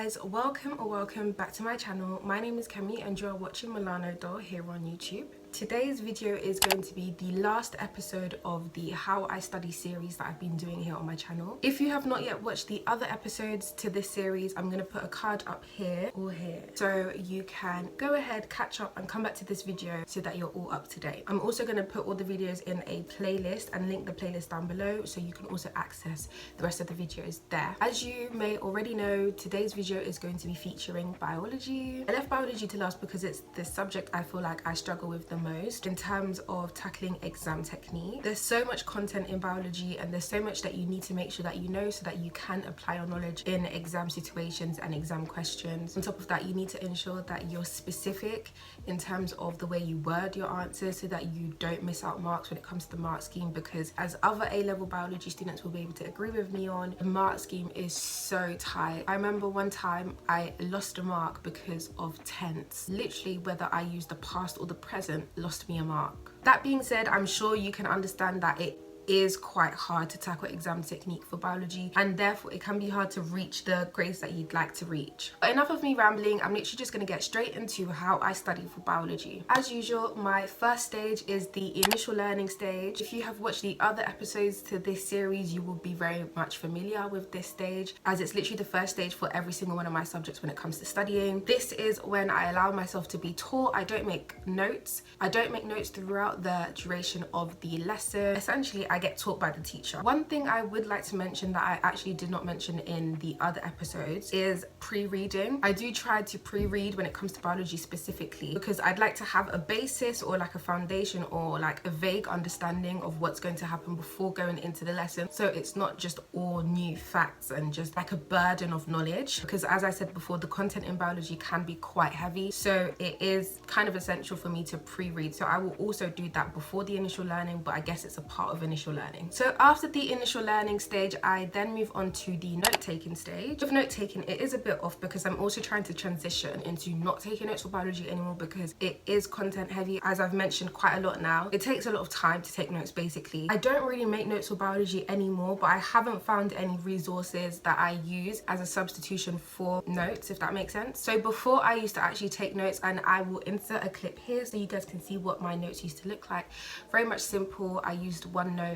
guys, welcome back to my channel. My name is Keh-me and you are watching Milano Doll here on YouTube. Today's video is going to be the last episode of the How I Study series that I've been doing here on my channel. If you have not yet watched the other episodes to this series, I'm going to put a card up here or here so you can go ahead, catch up and come back to this video so that you're all up to date. I'm also going to put all the videos in a playlist and link the playlist down below so you can also access the rest of the videos there. As you may already know, today's video is going to be featuring biology. I left biology to last because it's the subject I feel like I struggle with the most in terms of tackling exam technique. There's so much content in biology and there's so much that you need to make sure that you know so that you can apply your knowledge in exam situations and exam questions. On top of that, you need to ensure that you're specific in terms of the way you word your answers so that you don't miss out marks when it comes to the mark scheme, because as other A-level biology students will be able to agree with me on, the mark scheme is so tight. I remember one time I lost a mark because of tense. Literally, whether I used the past or the present lost me a mark. That being said, I'm sure you can understand that it is quite hard to tackle exam technique for biology, and therefore it can be hard to reach the grades that you'd like to reach. But enough of me rambling, I'm literally just going to get straight into how I study for biology. As usual, my first stage is the initial learning stage. If you have watched the other episodes to this series, you will be very much familiar with this stage, as it's literally the first stage for every single one of my subjects when it comes to studying. This is when I allow myself to be taught. I don't make notes. I don't make notes throughout the duration of the lesson. Essentially, I get taught by the teacher. One thing I would like to mention that I actually did not mention in the other episodes is pre-reading. I do try to pre-read when it comes to biology specifically, because I'd like to have a basis or like a foundation or like a vague understanding of what's going to happen before going into the lesson, so it's not just all new facts and just like a burden of knowledge, because as I said before, the content in biology can be quite heavy, so it is kind of essential for me to pre-read. So I will also do that before the initial learning, but I guess it's a part of initial learning. So after the initial learning stage, I then move on to the note-taking stage. With note-taking, it is a bit off because I'm also trying to transition into not taking notes for biology anymore, because it is content heavy. As I've mentioned quite a lot now, it takes a lot of time to take notes basically. I don't really make notes for biology anymore, but I haven't found any resources that I use as a substitution for notes, if that makes sense. So before, I used to actually take notes, and I will insert a clip here so you guys can see what my notes used to look like. Very much simple. I used OneNote.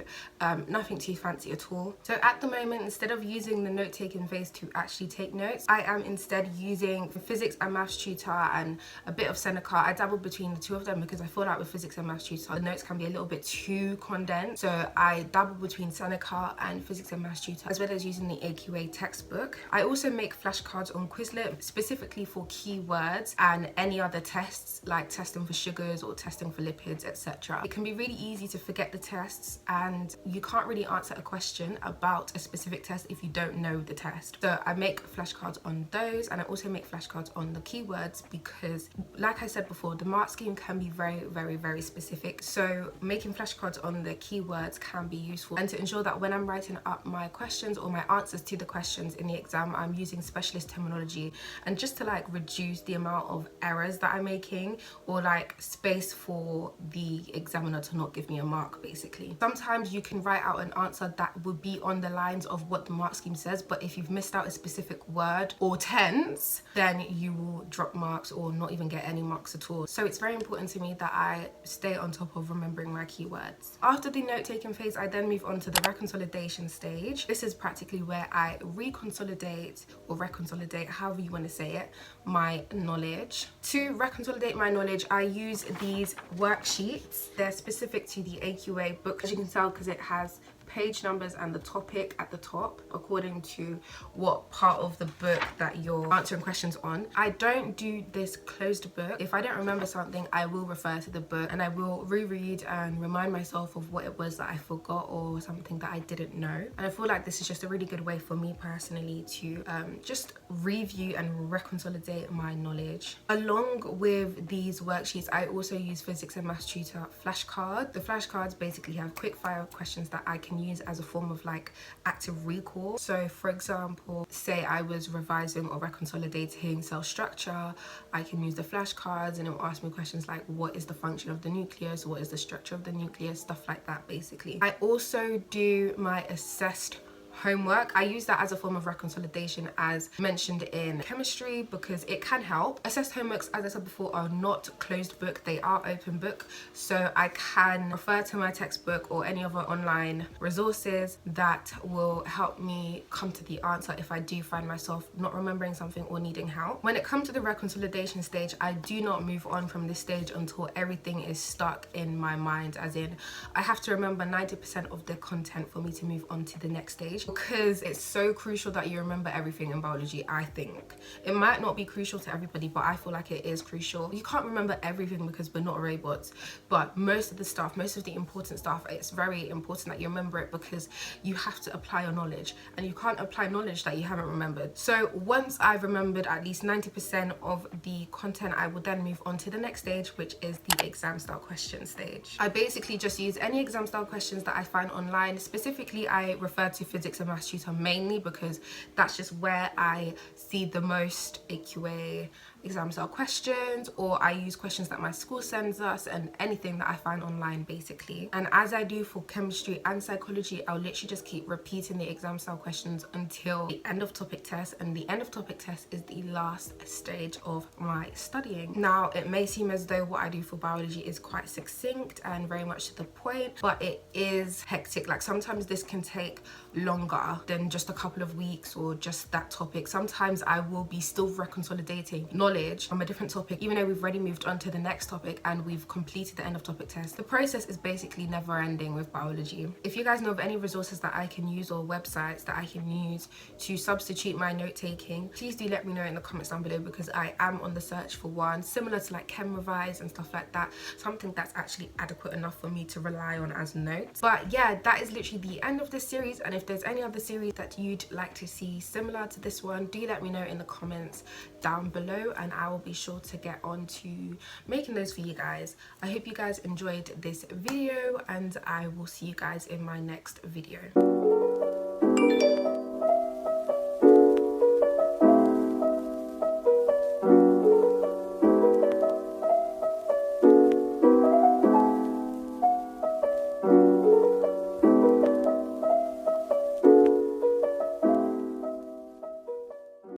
Nothing too fancy at all. So at the moment, instead of using the note-taking phase to actually take notes, I am instead using physics and maths tutor and a bit of Seneca. I dabble between the two of them because I feel like with physics and maths tutor, the notes can be a little bit too condensed. So I dabble between Seneca and physics and maths tutor, as well as using the AQA textbook. I also make flashcards on Quizlet specifically for keywords and any other tests like testing for sugars or testing for lipids, etc. It can be really easy to forget the tests, and you can't really answer a question about a specific test if you don't know the test. So I make flashcards on those, and I also make flashcards on the keywords because, like I said before, the mark scheme can be very specific. So making flashcards on the keywords can be useful, and to ensure that when I'm writing up my questions or my answers to the questions in the exam, I'm using specialist terminology, and just to like reduce the amount of errors that I'm making or like space for the examiner to not give me a mark basically. Sometimes you can write out an answer that would be on the lines of what the mark scheme says, but if you've missed out a specific word or tense, then you will drop marks or not even get any marks at all. So it's very important to me that I stay on top of remembering my keywords. After the note-taking phase, I then move on to the reconsolidation stage. This is practically where I reconsolidate or reconsolidate, however you want to say it, my knowledge. To reconsolidate my knowledge, I use these worksheets. They're specific to the AQA book, as you can tell, because it has page numbers and the topic at the top according to what part of the book that you're answering questions on. I don't do this closed book. If I don't remember something, I will refer to the book and I will reread and remind myself of what it was that I forgot or something that I didn't know. And I feel like this is just a really good way for me personally to just review and reconsolidate my knowledge. Along with these worksheets, I also use physics and maths tutor flashcard. The flashcards basically have quick fire questions that I can use as a form of like active recall. So for example, say I was revising or reconsolidating cell structure, I can use the flashcards and it will ask me questions like what is the function of the nucleus, what is the structure of the nucleus, stuff like that basically. I also do my assessed homework. I use that as a form of reconsolidation as mentioned in chemistry because it can help. Assessed homeworks, as I said before, are not closed book, they are open book, so I can refer to my textbook or any other online resources that will help me come to the answer if I do find myself not remembering something or needing help. When it comes to the reconsolidation stage, I do not move on from this stage until everything is stuck in my mind, as in I have to remember 90% of the content for me to move on to the next stage, because it's so crucial that you remember everything in biology. I think it might not be crucial to everybody, but I feel like it is crucial. You can't remember everything because we're not robots, but most of the stuff, most of the important stuff, it's very important that you remember it because you have to apply your knowledge, and you can't apply knowledge that you haven't remembered. So once I've remembered at least 90% of the content, I will then move on to the next stage, which is the exam style question stage. I basically just use any exam style questions that I find online. Specifically, I refer to Physics and Maths Tutor mainly because that's just where I see the most AQA exam style questions, or I use questions that my school sends us and anything that I find online basically. And as I do for chemistry and psychology, I'll literally just keep repeating the exam style questions until the end of topic test, and the end of topic test is the last stage of my studying. Now, it may seem as though what I do for biology is quite succinct and very much to the point, but it is hectic. Like sometimes this can take longer than just a couple of weeks or just that topic. Sometimes I will be still reconsolidating knowledge from a different topic, even though we've already moved on to the next topic and we've completed the end of topic test. The process is basically never ending with biology. If you guys know of any resources that I can use or websites that I can use to substitute my note taking, please do let me know in the comments down below, because I am on the search for one similar to like keh-me and stuff like that, something that's actually adequate enough for me to rely on as notes. But yeah, that is literally the end of this series, and if there's any other series that you'd like to see similar to this one, do let me know in the comments down below, and I will be sure to get on to making those for you guys. I hope you guys enjoyed this video, and I will see you guys in my next video.